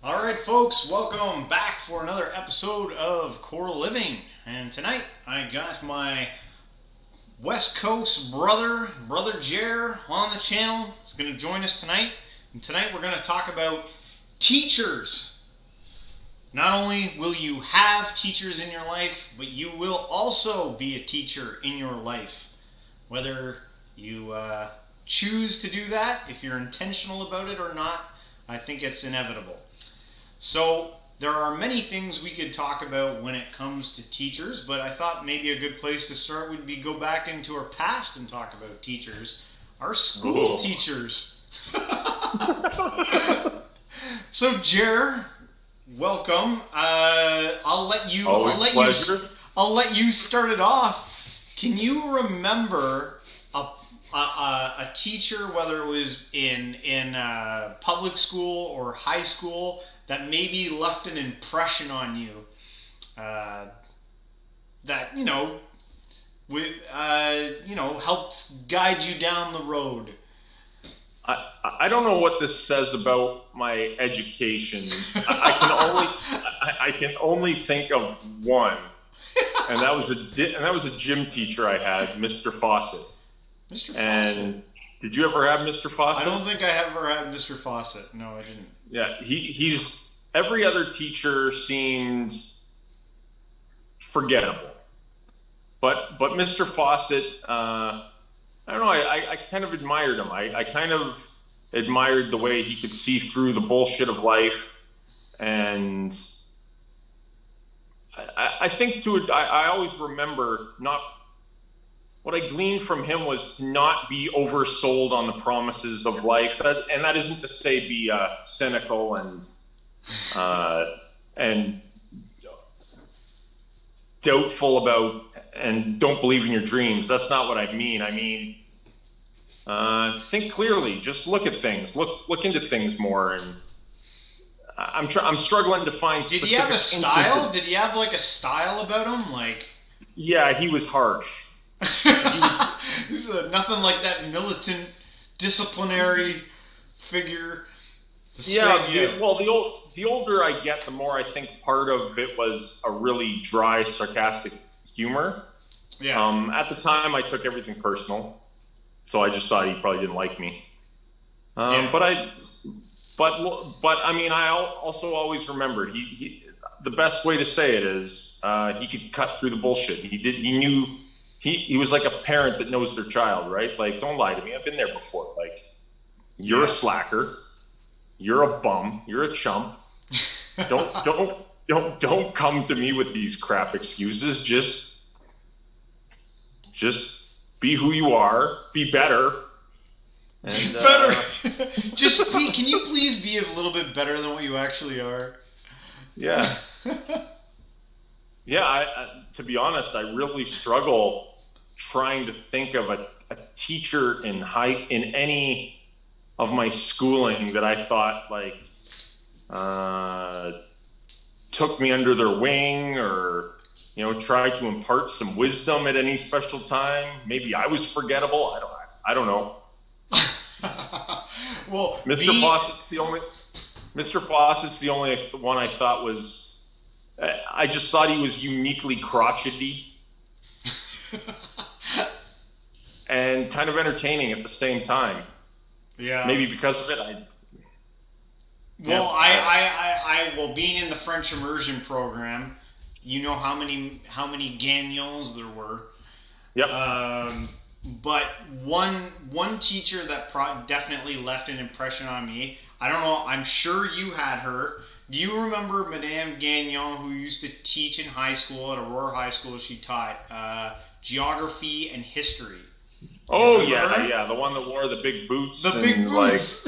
All right, folks, welcome back for another episode of Core Living. And tonight I got my West Coast brother Jer, on the channel. He's going to join us tonight. And tonight we're going to talk about teachers. Not only will you have teachers in your life, but you will also be a teacher in your life. Whether you choose to do that, if you're intentional about it or not, I think it's inevitable. So there are many things we could talk about when it comes to teachers, but I thought maybe a good place to start would be go back into our past and talk about teachers, our school teachers. So Jer, welcome. I'll let you start it off. Can you remember a teacher, whether it was in public school or high school, that maybe left an impression on you, that helped guide you down the road? I don't know what this says about my education. I can only think of one, and that was a gym teacher I had, Mr. Fawcett. Mr. Fawcett. And did you ever have Mr. Fawcett? I don't think I ever had Mr. Fawcett. No, I didn't. Yeah, he's every other teacher seemed forgettable, but Mr. Fawcett, I don't know. I kind of admired him. I kind of admired the way he could see through the bullshit of life, and I think I always remember not. What I gleaned from him was to not be oversold on the promises of life. And that isn't to say be cynical and doubtful about and don't believe in your dreams. That's not what I mean. I mean, think clearly. Just look at things. Look into things more. And I'm struggling to find. Did he have a style? Did he have like a style about him? Like, yeah, he was harsh. He's nothing like that militant, disciplinary figure. Well, the older I get, the more I think part of it was a really dry, sarcastic humor. Yeah. At the time, I took everything personal, so I just thought he probably didn't like me. But I mean, I also always remembered he the best way to say it is he could cut through the bullshit. He knew. He was like a parent that knows their child, right? Like, don't lie to me. I've been there before. Like, you're a slacker. You're a bum. You're a chump. Don't come to me with these crap excuses. Just be who you are. Be better. And, better. Just be. Can you please be a little bit better than what you actually are? Yeah. Yeah. To be honest, I really struggle trying to think of a teacher in any of my schooling that I thought like took me under their wing or tried to impart some wisdom at any special time. Maybe I was forgettable. I don't know. Well, Mr. Fawcett's the only one I thought was. I just thought he was uniquely crotchety and kind of entertaining at the same time. Yeah. Maybe because of it. Well, being in the French immersion program, you know how many Gagnons there were. Yep. But one teacher that definitely left an impression on me. I don't know. I'm sure you had her. Do you remember Madame Gagnon, who used to teach in high school at Aurora High School? She taught geography and history. Oh, yeah, the one that wore the big boots. The big boots.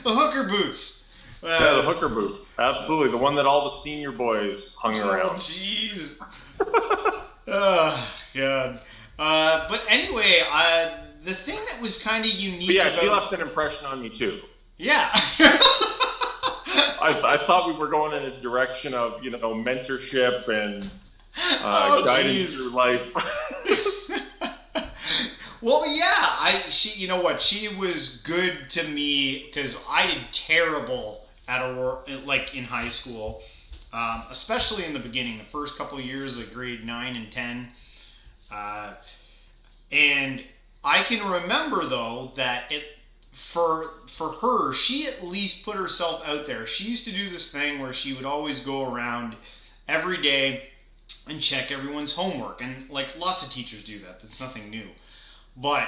The hooker boots. Yeah, the hooker boots. Absolutely. The one that all the senior boys hung around. Oh, jeez. Oh, God. But anyway, the thing that was kind of unique. But yeah, she left an impression on me, too. Yeah. I thought we were going in a direction of, mentorship and guidance through life. Well, yeah, she was good to me because I did terrible like in high school, especially in the beginning, the first couple of years, like grade 9 and 10. And I can remember though that for her, she at least put herself out there. She used to do this thing where she would always go around every day and check everyone's homework, and like lots of teachers do that. That's nothing new, but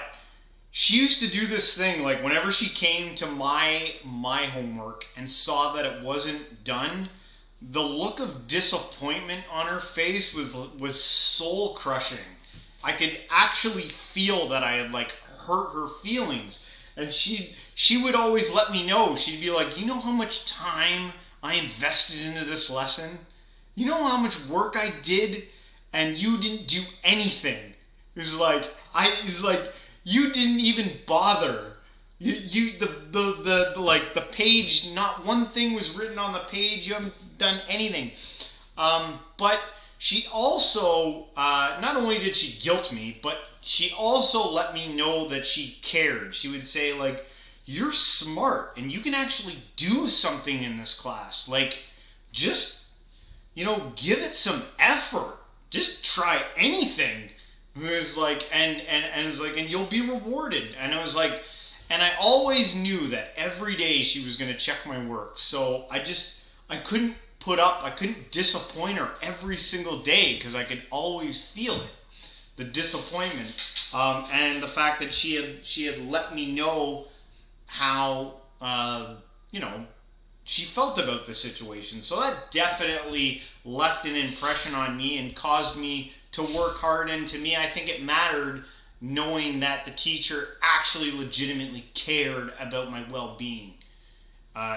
she used to do this thing like whenever she came to my homework and saw that it wasn't done, the look of disappointment on her face was soul crushing. I could actually feel that I had like hurt her feelings. And she would always let me know. She'd be like, you know how much time I invested into this lesson? You know how much work I did, and you didn't do anything. It was like you didn't even bother. The page, not one thing was written on the page. You haven't done anything. But she also, not only did she guilt me, but she also let me know that she cared. She would say, like, you're smart and you can actually do something in this class. Like, just, give it some effort. Just try anything. It was like, and it was like, and you'll be rewarded. And I was like, and I always knew that every day she was going to check my work. So I couldn't I couldn't disappoint her every single day because I could always feel it. The disappointment, and the fact that she had let me know how she felt about the situation. So that definitely left an impression on me and caused me to work hard. And to me, I think it mattered knowing that the teacher actually legitimately cared about my well-being.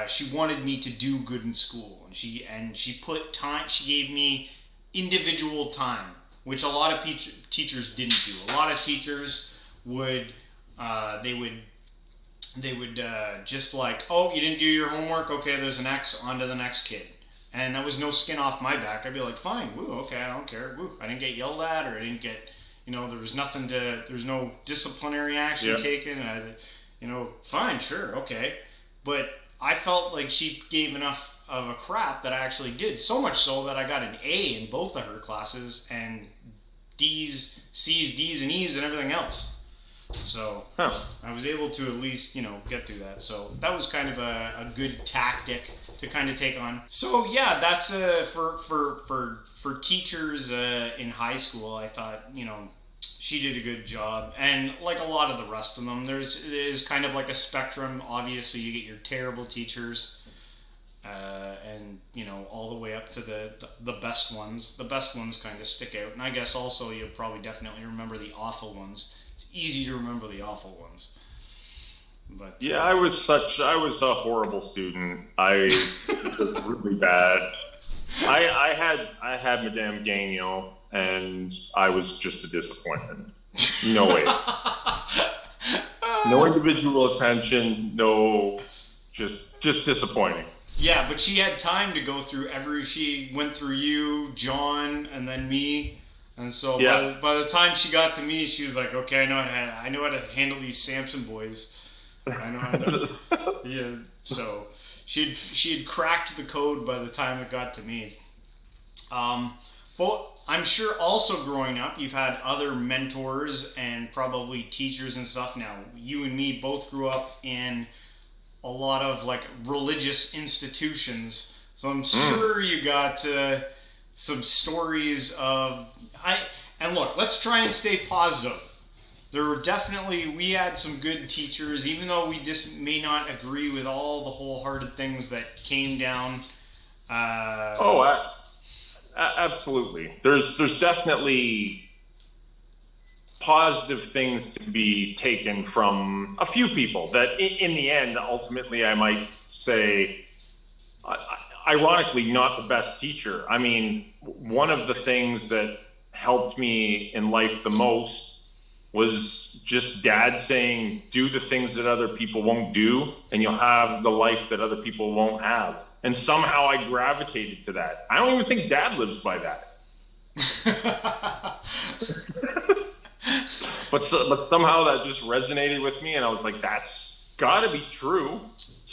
She wanted me to do good in school, and she put time. She gave me individual time, which a lot of teachers didn't do. A lot of teachers would just like, oh, you didn't do your homework, okay, there's an X, on to the next kid. And that was no skin off my back. I'd be like, fine, woo, okay, I don't care. Woo, I didn't get yelled at, or I didn't get, there was no disciplinary action taken. Fine, sure, okay. But I felt like she gave enough of a crap that I actually did. So much so that I got an A in both of her classes, and D's, C's, D's, and E's, and everything else. So I was able to at least, get through that. So that was kind of a good tactic to kind of take on. So yeah, that's for teachers in high school. I thought, she did a good job, and like a lot of the rest of them, there's kind of like a spectrum. Obviously, you get your terrible teachers, and all the way up to the best ones. The best ones kind of stick out, and I guess also you'll probably definitely remember the awful ones. It's easy to remember the awful ones. But yeah, I was a horrible student. I was really bad. I had Madame Gagnon, and I was just a disappointment. No way. No individual attention. No, just disappointing. Yeah, but she had time to go through she went through you, John, and then me. And so by the time she got to me, she was like, okay, I know how to handle these Samson boys. I know how to, yeah. So she had cracked the code by the time it got to me. But I'm sure also growing up, you've had other mentors and probably teachers and stuff. Now, you and me both grew up in a lot of like religious institutions. So I'm sure you got some stories of, and look, let's try and stay positive. We had some good teachers, even though we just may not agree with all the wholehearted things that came down. Absolutely. There's definitely positive things to be taken from a few people that in the end, ultimately, I might say, ironically, not the best teacher. I mean, one of the things that helped me in life the most was just Dad saying, do the things that other people won't do, and you'll have the life that other people won't have. And somehow I gravitated to that. I don't even think Dad lives by that. But somehow that just resonated with me, and I was like, that's got to be true.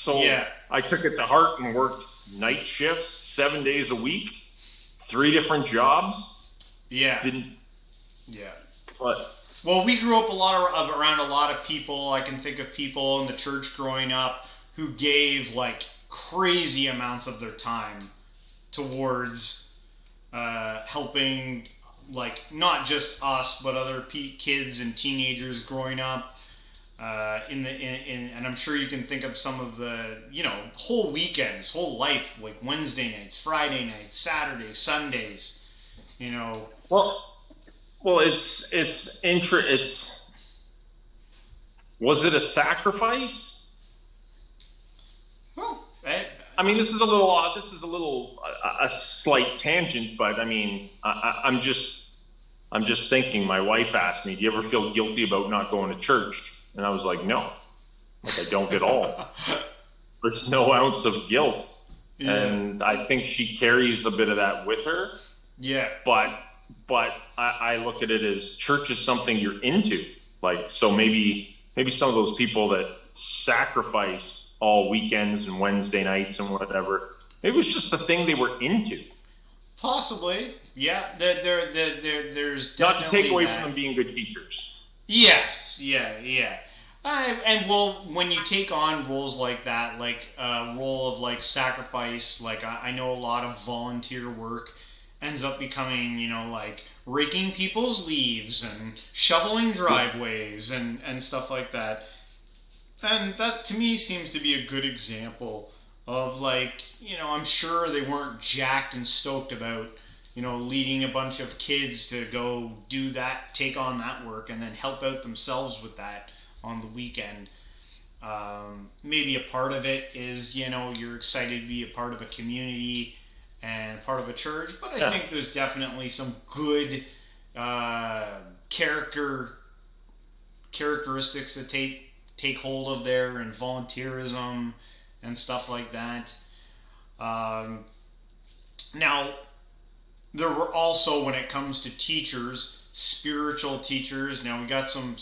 So Yeah. I took it to heart and worked night shifts 7 days a week, 3 different jobs. Yeah. Didn't. Yeah. But Well, we grew up around a lot of people. I can think of people in the church growing up who gave like crazy amounts of their time towards helping, like, not just us but other kids and teenagers growing up. And I'm sure you can think of some of the, whole weekends, whole life, like Wednesday nights, Friday nights, Saturdays, Sundays, Well, it's was it a sacrifice? Well, I mean, this is a little a slight tangent, but I mean, I'm just thinking. My wife asked me, "Do you ever feel guilty about not going to church?" And I was like, "No, like I don't at all. There's no ounce of guilt." Yeah. And I think she carries a bit of that with her. Yeah. But I look at it as church is something you're into. Like, so maybe some of those people that sacrificed all weekends and Wednesday nights and whatever, it was just the thing they were into. Possibly. Yeah. There's definitely not to take away that. from them being good teachers. Yes. Yeah. And well, when you take on roles like that, like a role of like sacrifice, like I know a lot of volunteer work ends up becoming, like raking people's leaves and shoveling driveways and stuff like that. And that to me seems to be a good example of, like, I'm sure they weren't jacked and stoked about, leading a bunch of kids to go do that, take on that work, and then help out themselves with that on the weekend. Maybe a part of it is, you're excited to be a part of a community and part of a church, but I think there's definitely some good characteristics to take hold of there, and volunteerism and stuff like that. Now, there were also, when it comes to teachers, spiritual teachers. Now we got some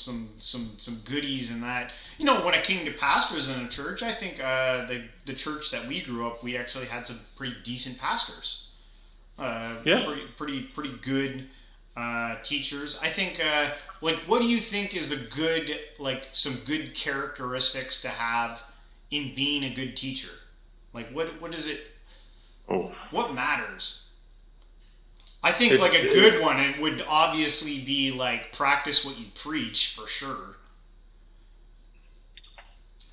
goodies in that. When it came to pastors in a church, I think the church that we grew up, we actually had some pretty decent pastors. Pretty good teachers. I think. What do you think is some good characteristics to have in being a good teacher? Like, what is it? Oh. What matters? I think a good one, it would obviously be like practice what you preach, for sure.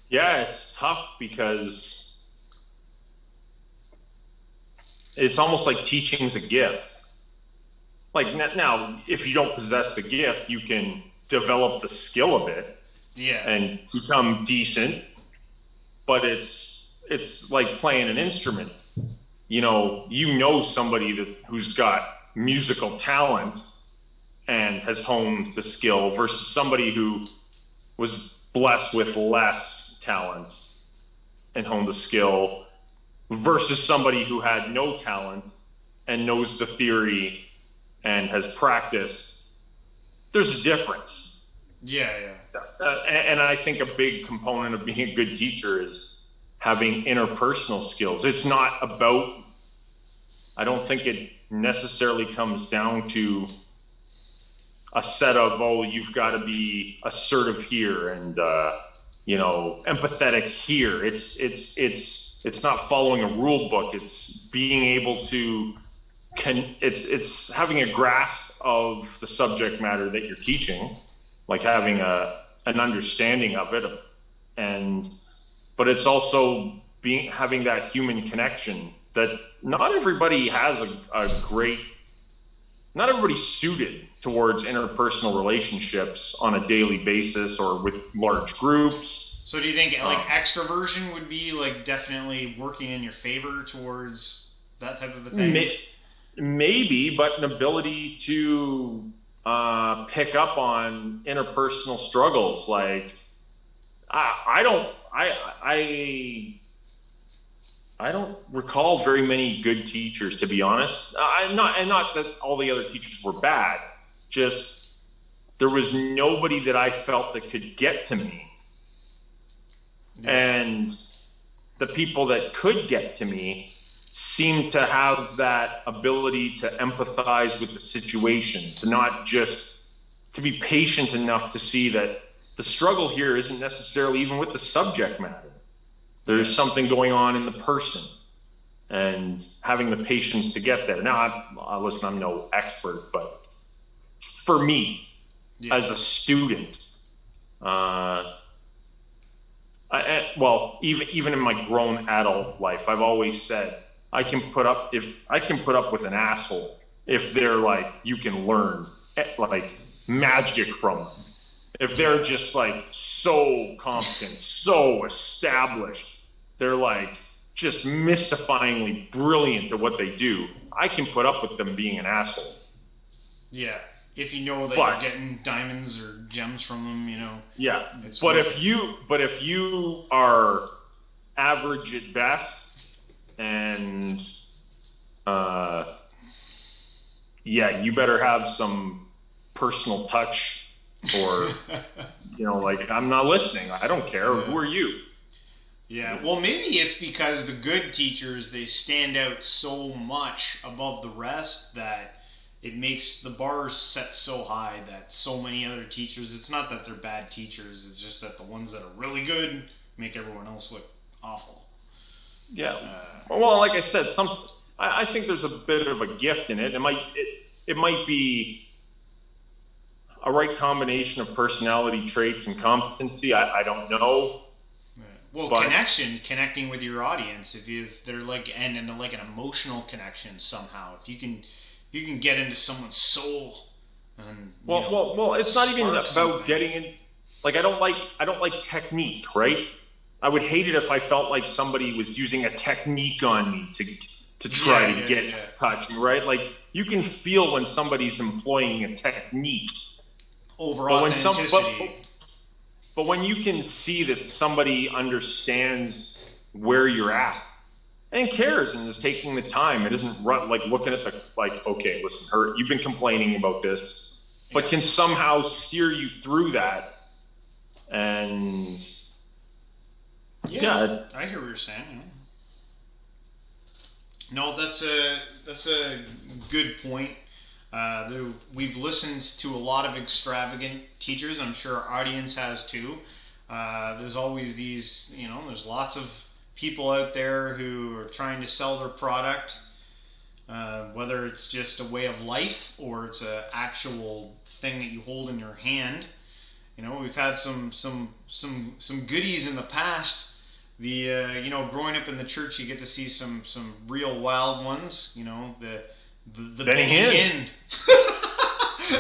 Yeah, it's tough because it's almost like teaching's a gift. Like, now, if you don't possess the gift, you can develop the skill of it, and become decent. But it's like playing an instrument. Somebody who's got musical talent and has honed the skill versus somebody who was blessed with less talent and honed the skill versus somebody who had no talent and knows the theory and has practiced. There's a difference. Yeah. And I think a big component of being a good teacher is having interpersonal skills. It's not about, I don't think it necessarily comes down to a set of, you've got to be assertive here and empathetic here. It's not following a rule book. It's being able to it's having a grasp of the subject matter that you're teaching, like having an understanding of it, but it's also having that human connection that not everybody has not everybody's suited towards interpersonal relationships on a daily basis or with large groups. So do you think extroversion would be definitely working in your favor towards that type of a thing? Maybe, but an ability to pick up on interpersonal struggles. Like, I don't recall very many good teachers, to be honest. Not that all the other teachers were bad. Just there was nobody that I felt that could get to me. Yeah. the people that could get to me seem to have that ability to empathize with the situation, to not just to be patient enough to see that the struggle here isn't necessarily even with the subject matter. There's something going on in the person, and having the patience to get there. Now, listen, I'm no expert, but for me, as a student, even in my grown adult life, I've always said I can put up with an asshole if they're like, you can learn like magic from them. If they're just like so competent, so established, they're like just mystifyingly brilliant at what they do, I can put up with them being an asshole. Yeah. If you know that you're getting diamonds or gems from them, Yeah. But if you are average at best, and you better have some personal touch, or like, I'm not listening. I don't care. Yeah. Who are you? Yeah. Well, maybe it's because the good teachers, they stand out so much above the rest that it makes the bar set so high that so many other teachers, it's not that they're bad teachers, it's just that the ones that are really good make everyone else look awful. Yeah. Well, like I said, I think there's a bit of a gift in it. It might be a right combination of personality traits and competency. I don't know. Well, connecting with your audience, they're like, and like an emotional connection somehow. If you can get into someone's soul, and well, it's not even about getting in. Like, I don't like technique, right? I would hate it if I felt like somebody was using a technique on me to try to get to touch me, right? Like, you can feel when somebody's employing a technique over authenticity. But when you can see that somebody understands where you're at and cares and is taking the time, it isn't like looking at okay, listen, you've been complaining about this, but can somehow steer you through that. And I hear what you're saying. No, that's a good point. We've listened to a lot of extravagant teachers. I'm sure our audience has too. There's always these, there's lots of people out there who are trying to sell their product, whether it's just a way of life or it's an actual thing that you hold in your hand. We've had some goodies in the past. Growing up in the church, you get to see some real wild ones. The Benny Hinn.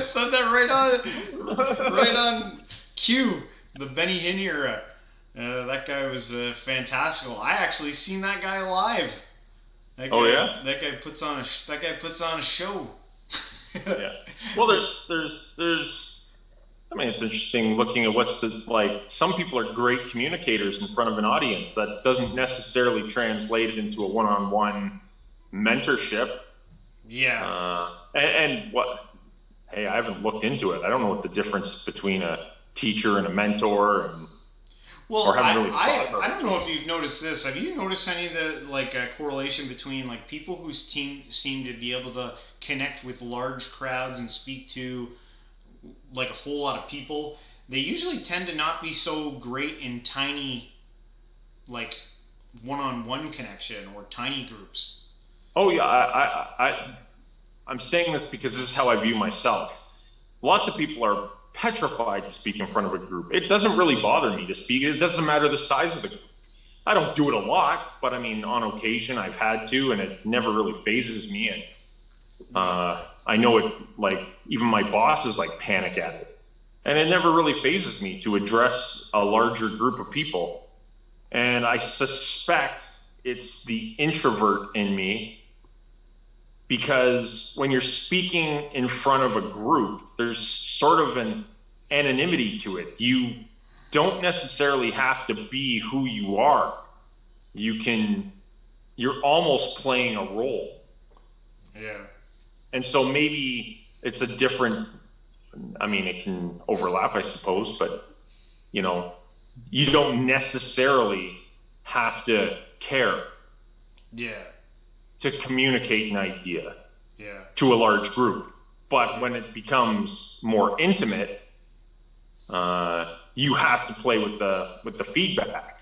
Said that right on cue. The Benny Hinn era. That guy was fantastical. I actually seen that guy live. That guy puts on a show. Yeah. Well, there's. I mean, it's interesting looking at some people are great communicators in front of an audience. That doesn't necessarily translate into a one-on-one mentorship. Yeah. Hey, I haven't looked into it. I don't know what the difference between a teacher and a mentor I don't know if you've noticed this. Have you noticed any of the correlation between people whose team seem to be able to connect with large crowds and speak to a whole lot of people? They usually tend to not be so great in tiny one-on-one connection or tiny groups. Oh yeah, I'm saying this because this is how I view myself. Lots of people are petrified to speak in front of a group. It doesn't really bother me to speak. It doesn't matter the size of the group. I don't do it a lot, but I mean, on occasion I've had to, and it never really phases me. And I know it, even my bosses panic at it, and it never really phases me to address a larger group of people. And I suspect it's the introvert in me, because when you're speaking in front of a group, there's sort of an anonymity to it. You don't necessarily have to be who you are. You're almost playing a role. Yeah. And so maybe it's a different, it can overlap, I suppose, but you don't necessarily have to care Yeah. to communicate an idea Yeah. to a large group. But when it becomes more intimate, you have to play with the feedback.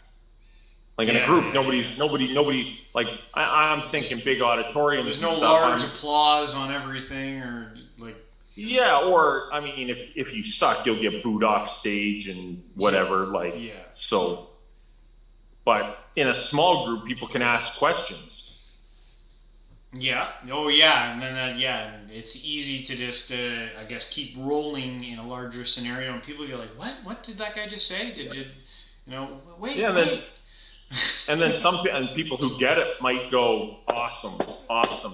Like in a group, nobody. Like I'm thinking big auditoriums. There's no and stuff. large applause on everything, or like. Yeah, or I mean, if you suck, you'll get booed off stage and whatever. Like so. But in a small group, people can ask questions. Yeah. Oh, yeah. And then it's easy to just, I guess, keep rolling in a larger scenario, and people go like, "What? What did that guy just say? Did wait, yeah, wait." And then people who get it might go, "Awesome,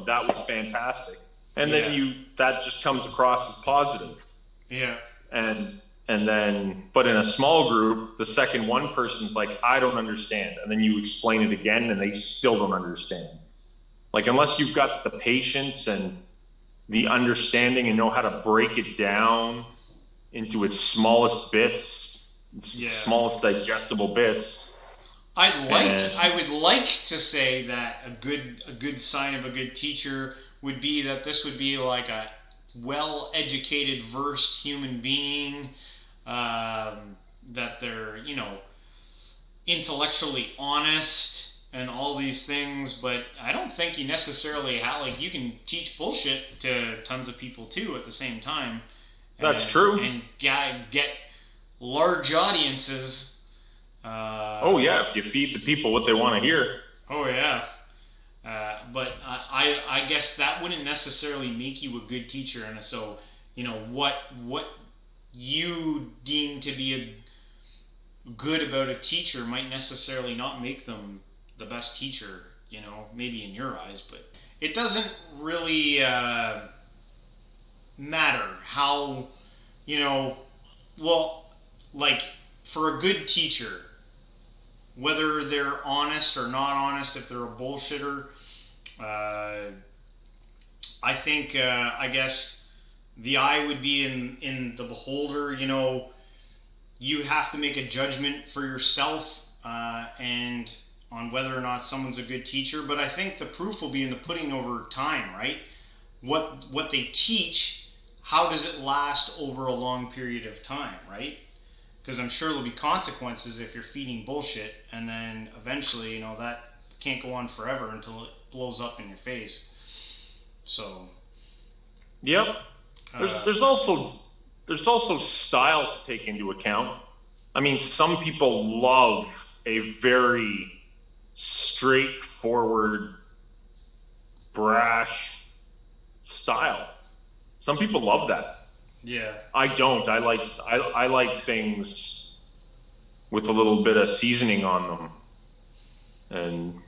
that was fantastic," and then that just comes across as positive. Yeah. And then, but in a small group, the second one person's like, "I don't understand," and then you explain it again, and they still don't understand. Like, unless you've got the patience and the understanding and know how to break it down into its smallest bits, smallest digestible bits. I would like to say that a good sign of a good teacher would be that this would be like a well-educated, versed human being, that they're, intellectually honest and all these things, but I don't think you necessarily have, like, you can teach bullshit to tons of people too at the same time. That's true. And get large audiences. If you feed the people what they want to hear. Oh yeah. But I guess that wouldn't necessarily make you a good teacher, and so what you deem to be good about a teacher might necessarily not make them the best teacher, maybe in your eyes, but it doesn't really matter how, like, for a good teacher, whether they're honest or not honest, if they're a bullshitter, I think, I guess the eye would be in the beholder. You have to make a judgment for yourself, and on whether or not someone's a good teacher. But I think the proof will be in the pudding over time, right? What they teach, how does it last over a long period of time, right? Because I'm sure there'll be consequences if you're feeding bullshit, and then eventually, that can't go on forever until it blows up in your face. So. Yep. There's also style to take into account. I mean, some people love a very straightforward, brash style. Some people love that. Yeah. I don't. I like things with a little bit of seasoning on them. And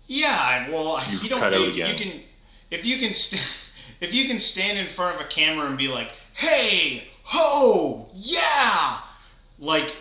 yeah, well, you don't. Cut out again. You can, if you can stand in front of a camera and be like, "Hey, ho, yeah," like,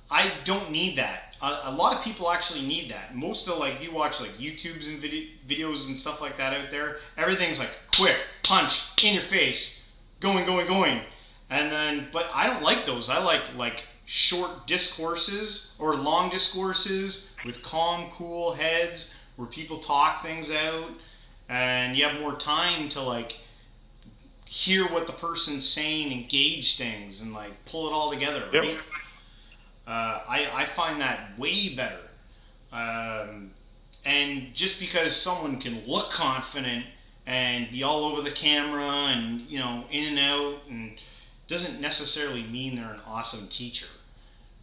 I don't need that. A lot of people actually need that. Most of, like, you watch like YouTubes and videos and stuff like that out there. Everything's like quick, punch, in your face, going, and then. But I don't like those. I like short discourses or long discourses with calm, cool heads where people talk things out, and you have more time to, like, hear what the person's saying, engage things, and, like, pull it all together, right? Yep. I find that way better. And just because someone can look confident and be all over the camera and, in and out, and doesn't necessarily mean they're an awesome teacher.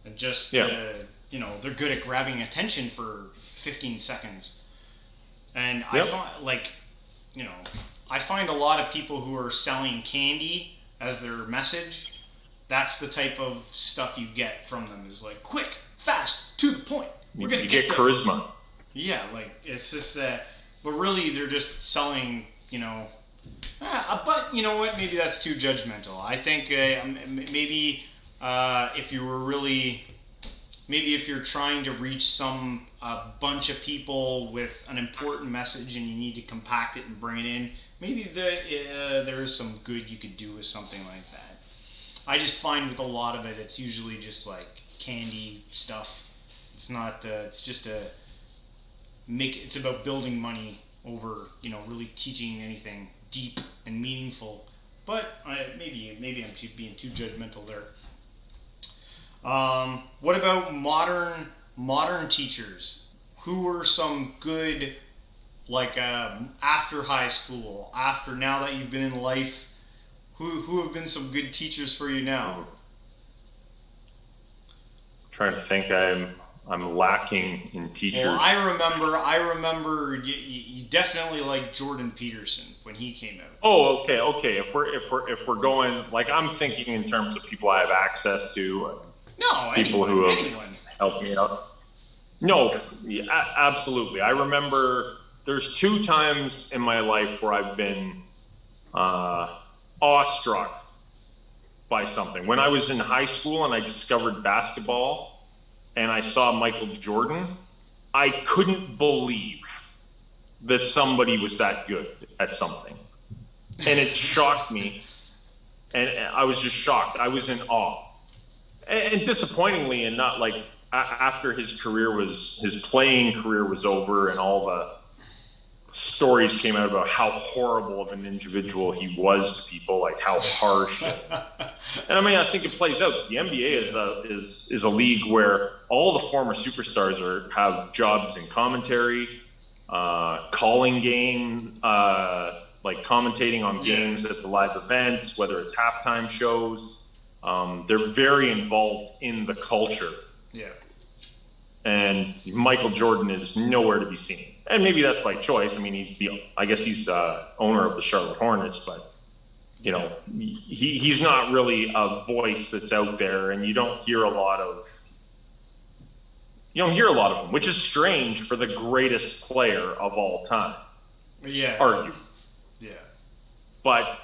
And just, they're good at grabbing attention for 15 seconds. And I find, like, I find a lot of people who are selling candy as their message, that's the type of stuff you get from them, is like, quick, fast, to the point. You get charisma. Yeah, like, it's just that, but really they're just selling, but you know what, maybe that's too judgmental. I think maybe if you were really, maybe if you're trying to reach a bunch of people with an important message and you need to compact it and bring it in, maybe there's some good you could do with something like that. I just find with a lot of it, it's usually just like candy stuff, It's not. It's just it's about building money over really teaching anything deep and meaningful. But maybe I'm being too judgmental there. What about modern teachers? Who are some good, like, after high school, after now that you've been in life? Who have been some good teachers for you now? Trying to think. I'm lacking in teachers. Well, I remember you definitely liked Jordan Peterson when he came out. Oh, okay. If we're going, like, I'm thinking in terms of people I have access to. No, people anyone, who have anyone. helped me out. No, absolutely. I remember there's 2 times in my life where I've been awestruck by something. When I was in high school and I discovered basketball and I saw Michael Jordan, I couldn't believe that somebody was that good at something. And it shocked me. And I was just shocked. I was in awe. And disappointingly, and not like after his playing career was over and all the stories came out about how horrible of an individual he was to people, like how harsh. And I mean, I think it plays out. The NBA is a league where all the former superstars have jobs in commentary, calling game, like commentating on games at the live events, whether it's halftime shows. They're very involved in the culture. Yeah. And Michael Jordan is nowhere to be seen. And maybe that's by choice. I mean, he's owner of the Charlotte Hornets, but he's not really a voice that's out there, and you don't hear a lot of him, which is strange for the greatest player of all time. Yeah. Arguably. Yeah. But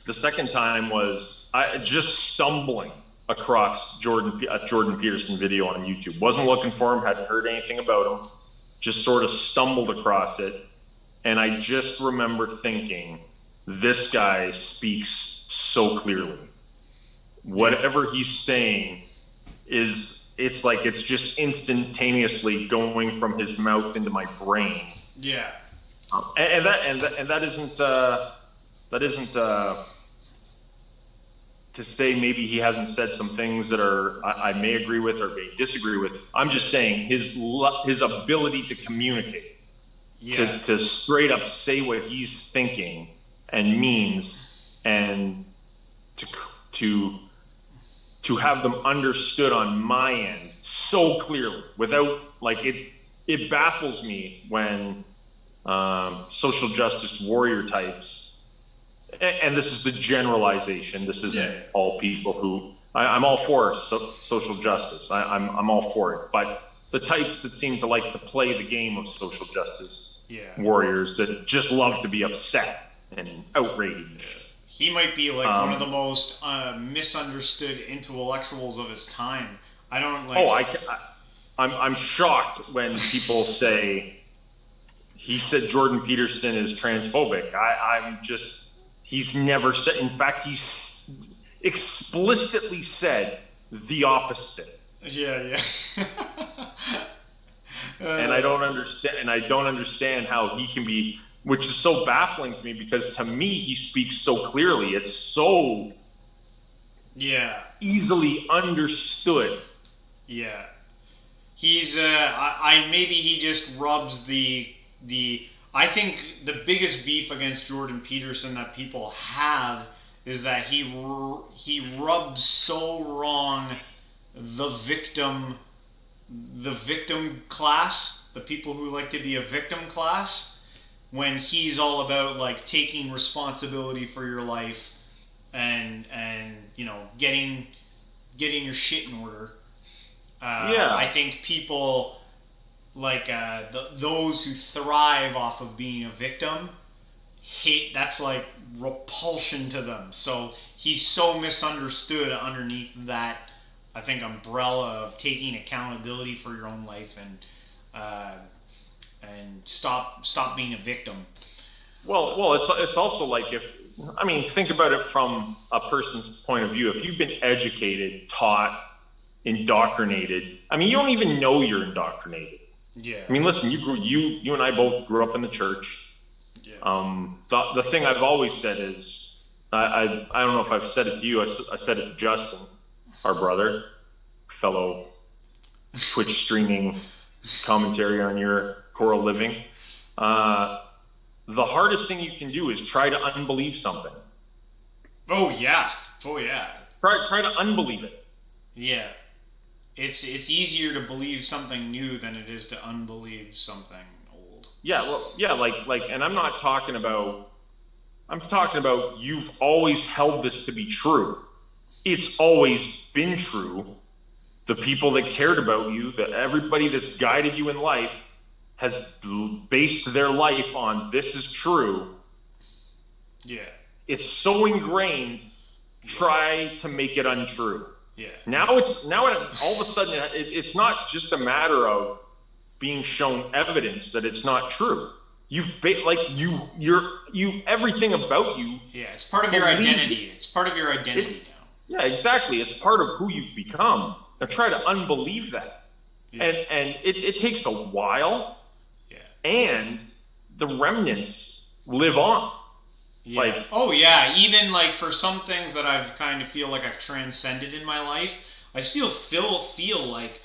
the second time was just stumbling across Jordan Peterson video on YouTube. Wasn't looking for him, hadn't heard anything about him, just sort of stumbled across it. And I just remember thinking, this guy speaks so clearly. Whatever he's saying it's like it's just instantaneously going from his mouth into my brain. Yeah. And that isn't to say maybe he hasn't said some things that I may agree with or may disagree with. I'm just saying his ability to communicate, to straight up say what he's thinking and means, and to have them understood on my end so clearly without, like, it baffles me when social justice warrior types, and this is the generalization. This isn't all people who I'm all for social justice. I'm all for it. But the types that seem to like to play the game of social justice warriors that just love to be upset and outraged. He might be like one of the most misunderstood intellectuals of his time. I don't like. I'm shocked when people say he said Jordan Peterson is transphobic. I'm just. He's never said, in fact, he's explicitly said the opposite. Yeah. And I don't understand how he can be, which is so baffling to me, because to me, he speaks so clearly. It's so easily understood. Yeah. He's, maybe he just rubs the I think the biggest beef against Jordan Peterson that people have is that he rubs so wrong the victim class, the people who like to be a victim class, when he's all about, like, taking responsibility for your life and getting your shit in order. I think people, like, those who thrive off of being a victim that's like repulsion to them. So he's so misunderstood underneath that, I think, umbrella of taking accountability for your own life and stop being a victim. Well, it's also like, think about it from a person's point of view. If you've been educated, taught, indoctrinated. I mean, you don't even know you're indoctrinated. Yeah. I mean, listen, you and I both grew up in the church. Yeah. The thing I've always said is, I don't know if I've said it to you. I said it to Justin, our brother, fellow Twitch streaming commentary on your choral living. The hardest thing you can do is try to unbelieve something. Oh yeah. Oh yeah. Try to unbelieve it. Yeah. It's easier to believe something new than it is to unbelieve something old. Yeah, well, yeah, like, and I'm talking about you've always held this to be true. It's always been true. The people that cared about you, everybody that's guided you in life has based their life on this is true. Yeah. It's so ingrained, try to make it untrue. Yeah. Now all of a sudden it's not just a matter of being shown evidence that it's not true. You've you everything about you. Yeah, it's part of your identity. It's part of your identity now. Yeah, exactly. It's part of who you've become. Now try to unbelieve that. Yeah. And it takes a while. Yeah. And the remnants live on. Yeah. Like, oh yeah, even like for some things that I've kind of feel like I've transcended in my life, I still feel like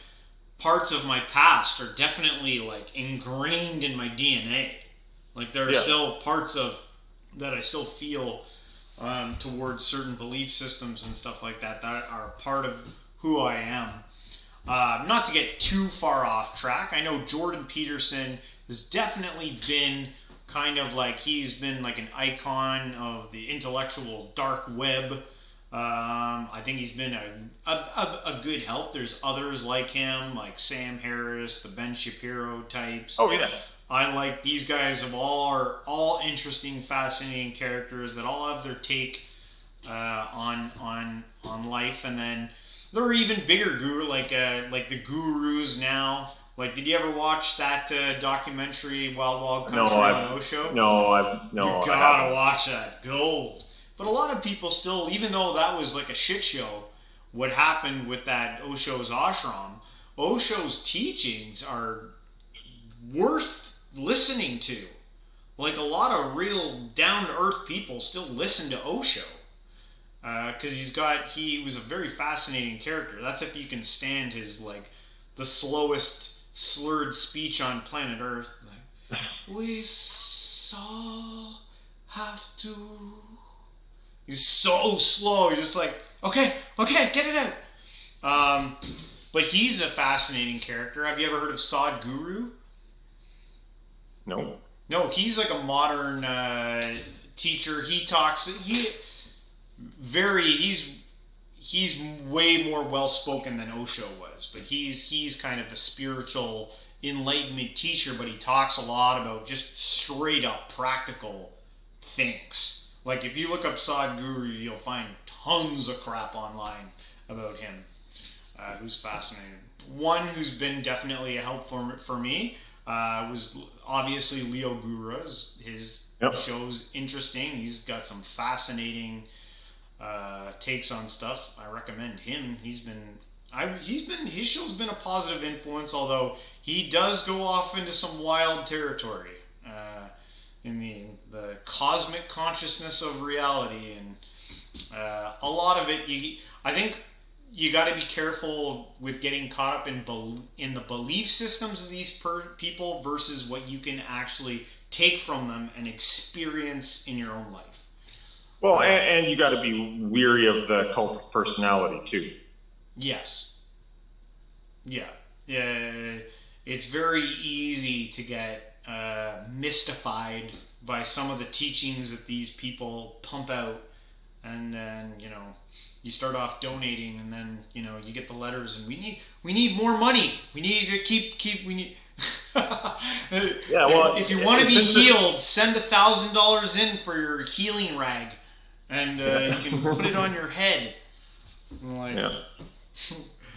parts of my past are definitely like ingrained in my DNA. Like there are still parts of that I still feel towards certain belief systems and stuff like that are part of who I am. Not to get too far off track, I know Jordan Peterson has definitely been kind of like, he's been like an icon of the intellectual dark web. I think he's been a good help. There's others like him, like Sam Harris, the Ben Shapiro types. oh yeah. I like these guys are all interesting, fascinating characters that all have their take on life, and then there are even bigger guru like the gurus now. Like, did you ever watch that documentary Wild Wild Country on Osho? You gotta watch that. Gold. But a lot of people still, even though that was like a shit show, what happened with that Osho's ashram, Osho's teachings are worth listening to. Like, a lot of real down-to-earth people still listen to Osho. Because he was a very fascinating character. That's if you can stand his, like, the slowest slurred speech on planet Earth. Like, we all have to... He's so slow. You're just like, okay, get it out. But he's a fascinating character. Have you ever heard of Sadhguru? No. No, he's like a modern teacher. He talks. He's way more well spoken than Osho was. But he's kind of a spiritual enlightenment teacher. But he talks a lot about just straight up practical things. Like, if you look up Sadhguru, you'll find tons of crap online about him, who's fascinating. One who's been definitely a help for me was obviously Leo Gura's. His show's interesting. He's got some fascinating takes on stuff. I recommend him. His show's been a positive influence, although he does go off into some wild territory. In the cosmic consciousness of reality, and a lot of it, I think you got to be careful with getting caught up in the belief systems of these people versus what you can actually take from them and experience in your own life. Well, and you got to be weary of the cult of personality too. Yes. Yeah. It's very easy to get mystified by some of the teachings that these people pump out, and then you start off donating, and then you get the letters, and we need more money. We need to keep. We need. Yeah, well, if you want to be healed, send $1,000 in for your healing rag, and you can put it on your head. I'm like,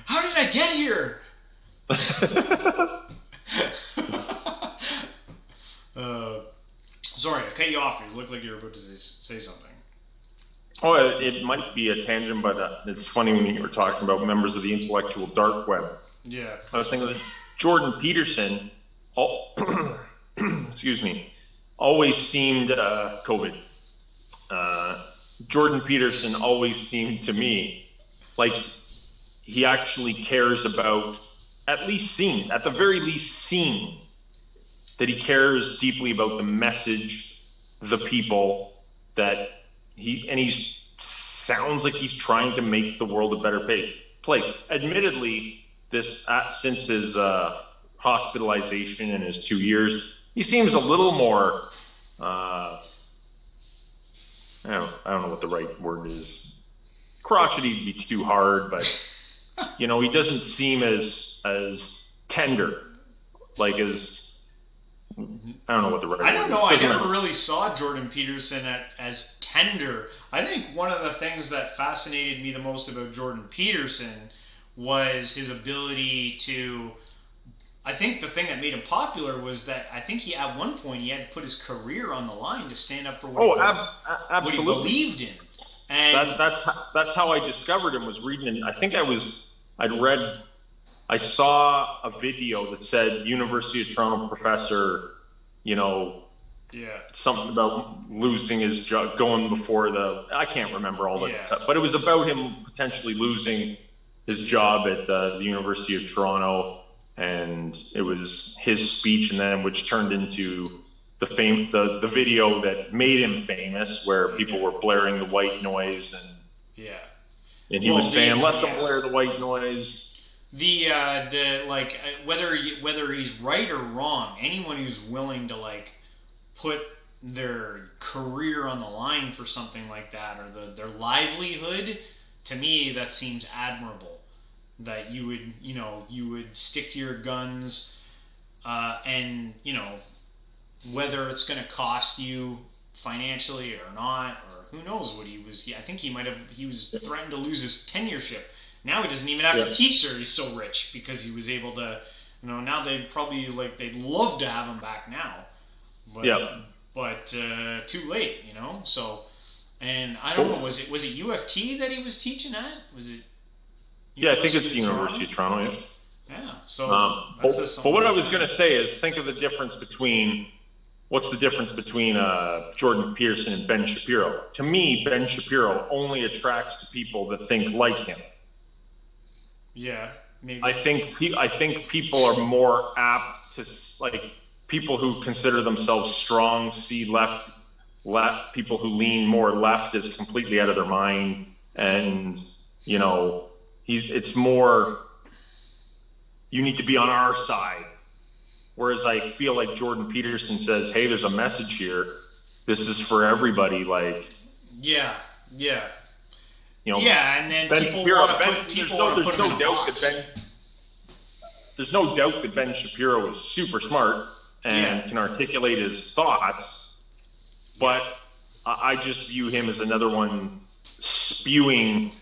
how did I get here? Sorry, I cut you off. You look like you were about to say something. Oh, it might be a tangent, but it's funny when you were talking about members of the intellectual dark web. Yeah. I was thinking that Jordan Peterson, excuse me, always seemed COVID. Jordan Peterson always seemed to me like he actually cares about at the very least seeing that he cares deeply about the message, the people, that he sounds like he's trying to make the world a better place. Admittedly, since his hospitalization and his 2 years, he seems a little more. I don't know what the right word is. Crotchety would be too hard, but he doesn't seem as tender, like as I don't know what the right word is. I don't know. I never really saw Jordan Peterson as tender. I think one of the things that fascinated me the most about Jordan Peterson was his ability to. I think the thing that made him popular was that I think at one point he had to put his career on the line to stand up for what he believed in. And that's how I discovered him, was reading. I saw a video that said University of Toronto professor, something about losing his job, going before I can't remember all the stuff, but it was about him potentially losing his job at the University of Toronto. And it was his speech, and then which turned into the video that made him famous, where people were blaring the white noise, and he was saying, "Let them blare the white noise." Whether he's right or wrong, anyone who's willing to put their career on the line for something like that, or their livelihood, to me that seems admirable. That you would stick to your guns, and whether it's going to cost you financially or not, or who knows what he was. I think he was threatened to lose his tenureship. Now he doesn't even have to teach there. He's so rich because he was able to. Now they'd probably they'd love to have him back now, but too late. So, and I don't know. Was it U of T that he was teaching at? Was it? Yeah, I think it's the University of Toronto. Yeah. So, but what I was going to say is, think of what's the difference between Jordan Peterson and Ben Shapiro? To me, Ben Shapiro only attracts the people that think like him. Yeah, maybe. I think people are more apt to people who consider themselves strong see left people who lean more left as completely out of their mind, and it's more, you need to be on our side. Whereas I feel like Jordan Peterson says, hey, there's a message here. This is for everybody. Yeah. And then Ben people Shapiro, want to put people there's no doubt that Ben Shapiro is super smart and can articulate his thoughts. But I just view him as another one spewing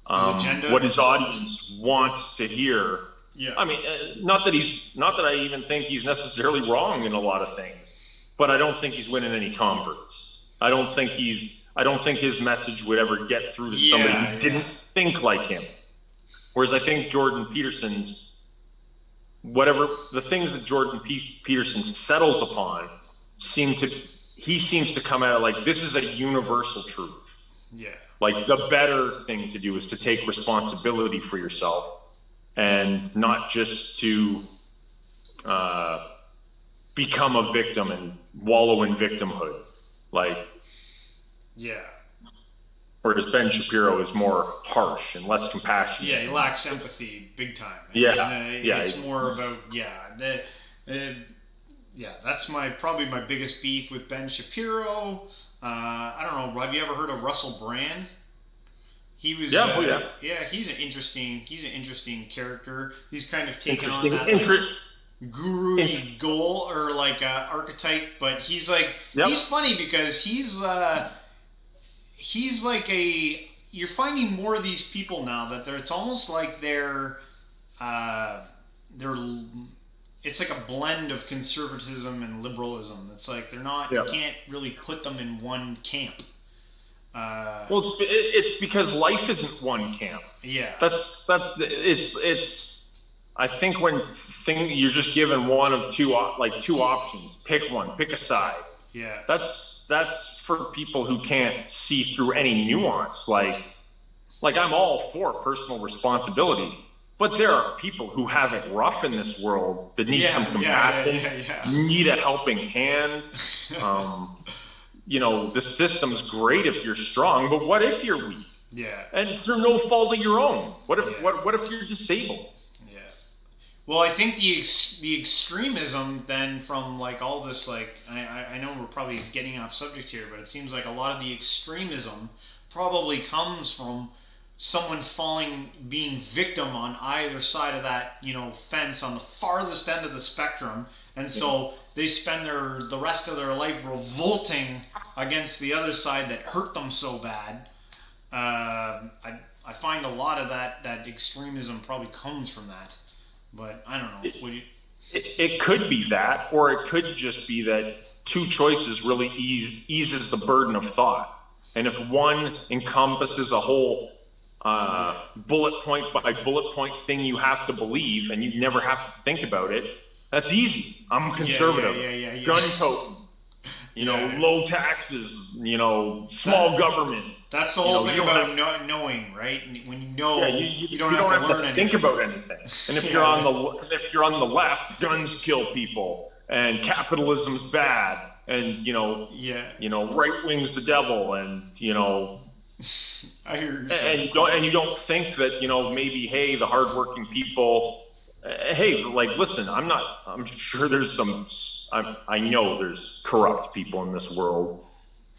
what his audience wants to hear. Yeah. I mean, not that I even think he's necessarily wrong in a lot of things, but I don't think he's winning any converts. I don't think his message would ever get through to somebody who didn't think like him. Whereas I think Jordan Peterson's, the things that Jordan Peterson settles upon he seems to come at it this is a universal truth. Yeah. The better thing to do is to take responsibility for yourself and not just to become a victim and wallow in victimhood. Whereas Ben Shapiro is more harsh and less compassionate. Yeah, he lacks empathy big time. It's more about that's probably my biggest beef with Ben Shapiro. I don't know. Have you ever heard of Russell Brand? He was he's an interesting character. He's kind of taken on that guru goal or archetype, but he's he's funny because he's you're finding more of these people now that it's almost like they're it's like a blend of conservatism and liberalism. It's they're not, you can't really put them in one camp. Well, it's because life isn't one camp. Yeah. It's. I think you're just given one of two options. Pick one. Pick a side. Yeah. That's for people who can't see through any nuance. Like I'm all for personal responsibility, but there are people who have it rough in this world that need some compassion, need a helping hand. The system's great if you're strong, but what if you're weak? Yeah. And through no fault of your own. What if you're disabled? Yeah. Well, I think the extremism then from like all this, like I know we're probably getting off subject here, but it seems like a lot of the extremism probably comes from someone being victim on either side of that, fence on the farthest end of the spectrum. And so they spend the rest of their life revolting against the other side that hurt them so bad. I find a lot of that extremism probably comes from that. But I don't know. It could be that, or it could just be that two choices really eases the burden of thought. And if one encompasses a whole bullet point by bullet point thing you have to believe, and you never have to think about it, that's easy. I'm conservative. Yeah. Gun toting. Low taxes. Small government. That's the whole thing about not knowing, right? When you know, you don't have to think about anything. And if you're on the left, guns kill people, and capitalism's bad, and right wing's the devil, and I hear you don't think that maybe, hey, the hardworking people. Hey, listen, I'm sure there's I know there's corrupt people in this world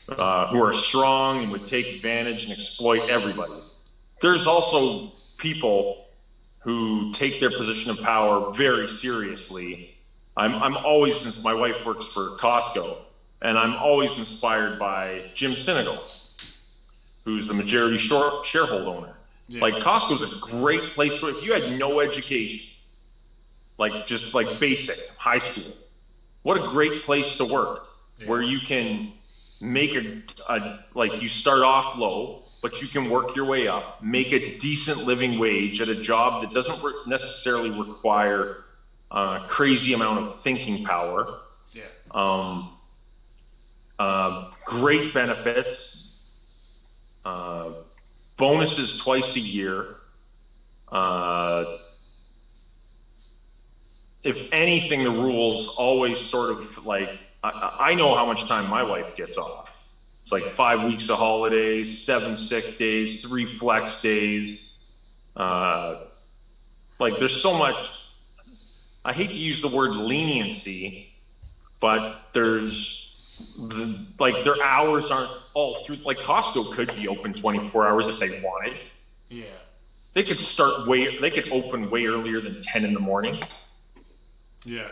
who are strong and would take advantage and exploit everybody. There's also people who take their position of power very seriously. I'm always, my wife works for Costco, and I'm always inspired by Jim Sinegal, who's the majority shareholder owner. Yeah. Costco's a great place if you had no education. Just basic high school. What a great place to work, where you can make you start off low, but you can work your way up, make a decent living wage at a job that doesn't necessarily require crazy amount of thinking power. Yeah. Great benefits, bonuses twice a year. If anything, the rules always sort of I know how much time my wife gets off. It's 5 weeks of holidays, 7 sick days, 3 flex days. There's so much, I hate to use the word leniency, but there's their hours aren't all through, Costco could be open 24 hours if they wanted. Yeah. They could open way earlier than 10 in the morning. Yeah.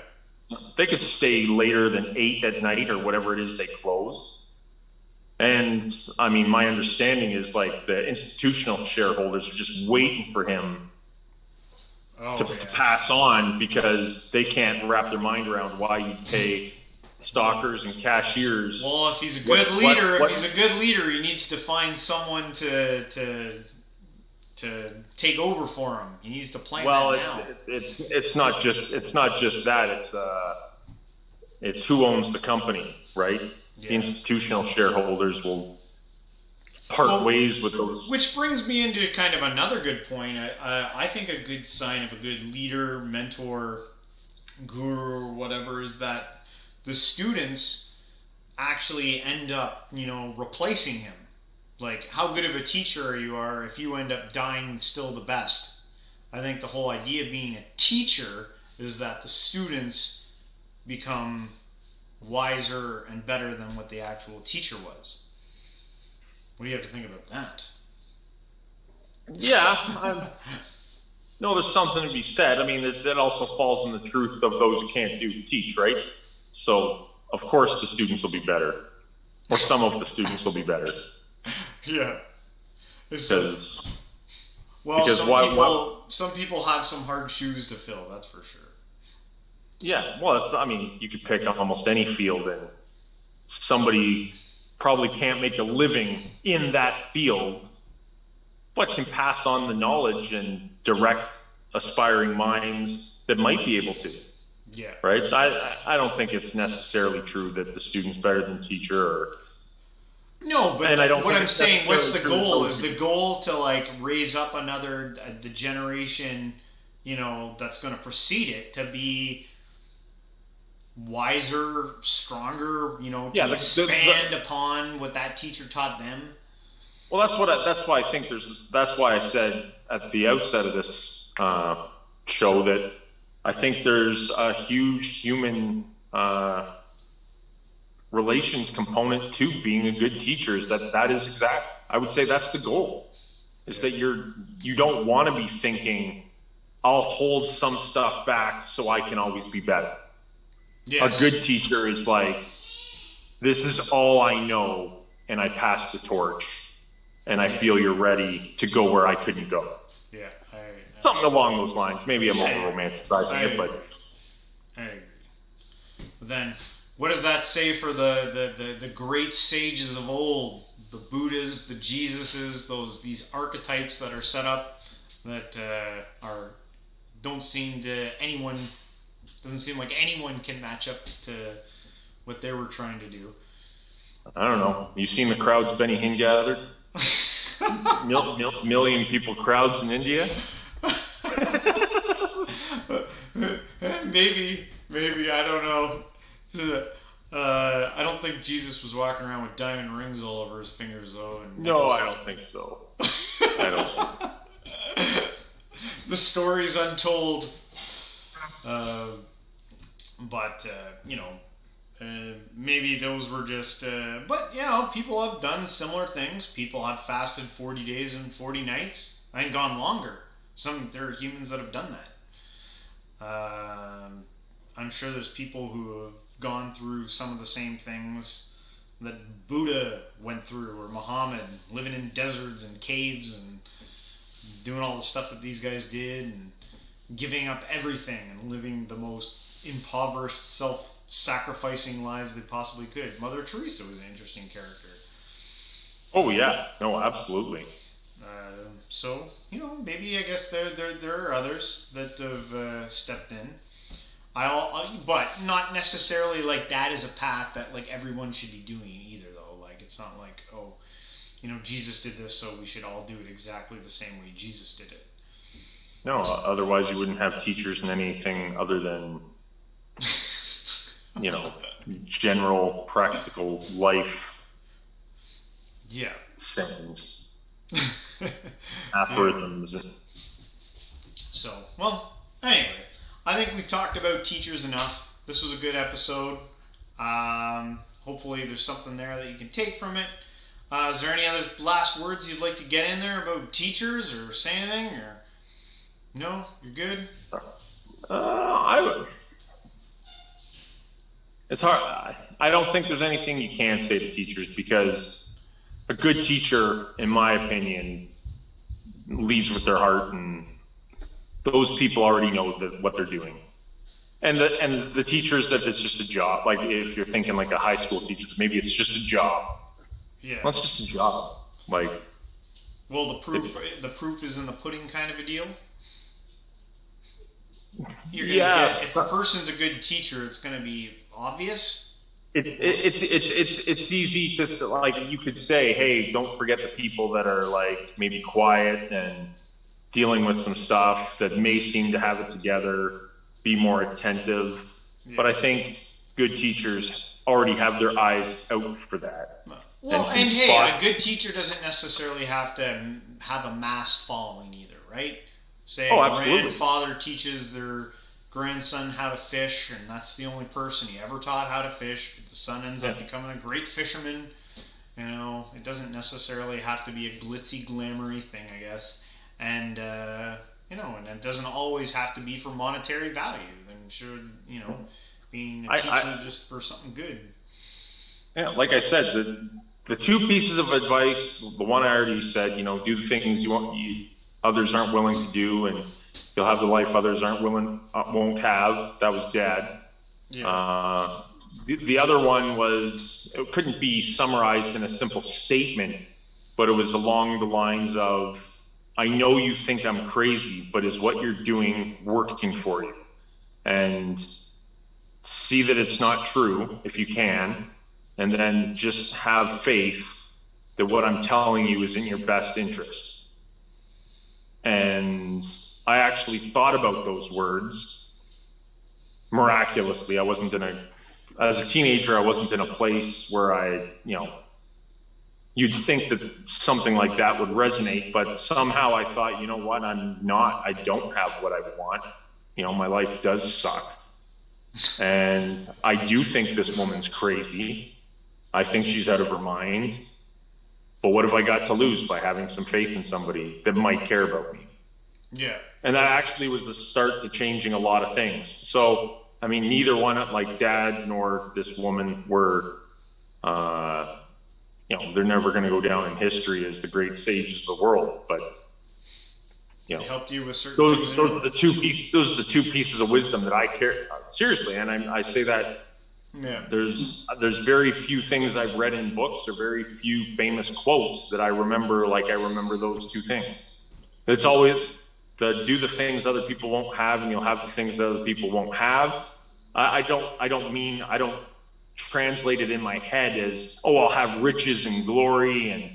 They could stay later than 8 at night or whatever it is they close. And I mean, my understanding is the institutional shareholders are just waiting for him to pass on, because they can't wrap their mind around why you pay stalkers and cashiers. Well, if he's a good leader, he needs to find someone to take over for him. He needs to plan that now. It's not just that. It's who owns the company, right? Yeah. The institutional shareholders will part ways with those. Which brings me into kind of another good point. I think a good sign of a good leader, mentor, guru, or whatever is that the students actually end up, replacing him. How good of a teacher you are if you end up dying still the best. I think the whole idea of being a teacher is that the students become wiser and better than what the actual teacher was. What do you have to think about that? Yeah. No, there's something to be said. I mean, that also falls in the truth of those who can't teach, right? So, of course, the students will be better. Or some of the students will be better. Yeah. Because some people have some hard shoes to fill, that's for sure. Yeah, well, you could pick almost any field, and somebody probably can't make a living in that field, but can pass on the knowledge and direct aspiring minds that might be able to. Yeah. Right. I don't think it's necessarily true that the student's better than the teacher. No, but and I don't what I'm saying, what's the goal? Is the goal to like raise up another the generation, that's going to precede it to be wiser, stronger, to expand upon what that teacher taught them? Well, that's why I think that's why I said at the outset of this show that I think there's a huge human relations component to being a good teacher. Is that is exact? I would say that's the goal. Is that you don't want to be thinking, I'll hold some stuff back so I can always be better. Yes. A good teacher is like, this is all I know, and I pass the torch, and I feel you're ready to go where I couldn't go. Yeah. Something along those lines. Maybe I'm over-romanticizing it, but... I agree. But then, what does that say for the great sages of old? The Buddhas, the Jesuses, these archetypes that are set up that doesn't seem like anyone can match up to what they were trying to do. I don't know. You seen the crowds Benny Hinn gathered? Million people crowds in India? Maybe, I don't know. I don't think Jesus was walking around with diamond rings all over his fingers, though. No, I don't think so. I don't. The story's untold. Maybe those were just... but, people have done similar things. People have fasted 40 days and 40 nights and gone longer. There are humans that have done that. I'm sure there's people who have gone through some of the same things that Buddha went through, or Muhammad, living in deserts and caves and doing all the stuff that these guys did and giving up everything and living the most impoverished, self-sacrificing lives they possibly could. Mother Teresa was an interesting character. Oh yeah, no, absolutely. So maybe I guess there are others that have stepped in. But not necessarily like that is a path that like everyone should be doing either, though. Like it's not like Jesus did this, so we should all do it exactly the same way Jesus did it. No, otherwise you wouldn't have teachers in anything other than, general practical life. Yeah. Sayings. Aphorisms. So, well, anyway, I think we talked about teachers enough. This was a good episode. Hopefully there's something there that you can take from it. Is there any other last words you'd like to get in there about teachers or say anything? Or no? You're good? It's hard. I don't think there's anything you can say to teachers, because a good teacher, in my opinion, leads with their heart, and those people already know what they're doing. And the teachers that it's just a job, like if you're thinking like a high school teacher, maybe it's just a job. Yeah. Well, it's just a job. Like. Well, the proof is in the pudding kind of a deal. If a person's a good teacher, it's going to be obvious. It's easy to, like, you could say, hey, don't forget the people that are like maybe quiet and dealing with some stuff that may seem to have it together, be more attentive. Yeah. But I think good teachers already have their eyes out for that. Well, and hey, a good teacher doesn't necessarily have to have a mass following either, right? Say a grandfather teaches their grandson how to fish, and that's the only person he ever taught how to fish. The son ends up becoming a great fisherman. It doesn't necessarily have to be a glitzy, glamoury thing, I guess. And, and it doesn't always have to be for monetary value. I'm sure, being a teacher is just for something good. Yeah, like I said, the two pieces of advice, the one I already said, do the things others aren't willing to do, and you'll have the life others won't have. That was Dad. Yeah. the other one was, it couldn't be summarized in a simple statement, but it was along the lines of, I know you think I'm crazy, but is what you're doing working for you? And see that it's not true if you can, and then just have faith that what I'm telling you is in your best interest. And I actually thought about those words miraculously. As a teenager, I wasn't in a place where you'd think that something like that would resonate, but somehow I thought, you know what, I don't have what I want. My life does suck. And I do think this woman's crazy. I think she's out of her mind. But what have I got to lose by having some faith in somebody that might care about me? Yeah. And that actually was the start to changing a lot of things. So, I mean, neither one, like Dad nor this woman, were, they're never going to go down in history as the great sages of the world. But, they helped you with certain those are the two pieces of wisdom that I care seriously. And I say that. Yeah. There's very few things I've read in books or very few famous quotes that I remember like I remember those two things. It's always do the things other people won't have, and you'll have the things that other people won't have. I don't translate it in my head as, I'll have riches and glory, and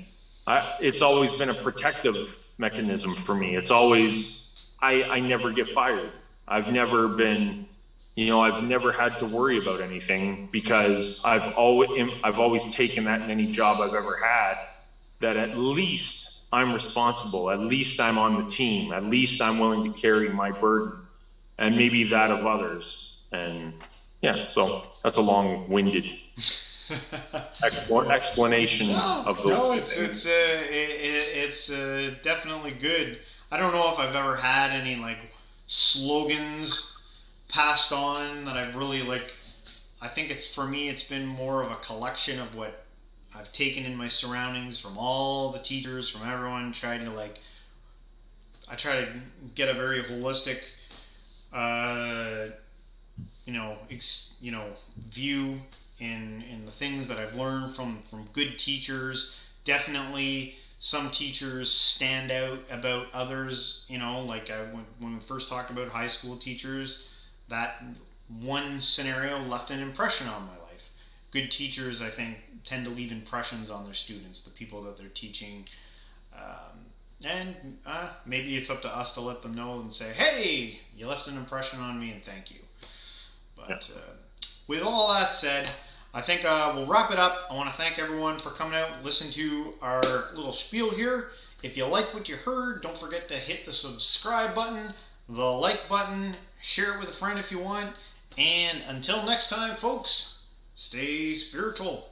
it's always been a protective mechanism for me. It's always, I never get fired. I've never been, I've never had to worry about anything, because I've always taken that in any job I've ever had, that at least I'm responsible, at least I'm on the team, at least I'm willing to carry my burden and maybe that of others. And so that's a long-winded explanation of those. No, it's definitely good. I don't know if I've ever had any like slogans passed on that I've really like. I think for me it's been more of a collection of what I've taken in my surroundings from all the teachers, from everyone. I try to get a very holistic view in the things that I've learned from good teachers. Definitely some teachers stand out about others, when we first talked about high school teachers, that one scenario left an impression on my life. Good teachers, I think, tend to leave impressions on their students, the people that they're teaching. Maybe it's up to us to let them know and say, hey, you left an impression on me and thank you. But with all that said, I think we'll wrap it up. I want to thank everyone for coming out and listening to our little spiel here. If you like what you heard, don't forget to hit the subscribe button, the like button, share it with a friend if you want. And until next time, folks, stay spiritual.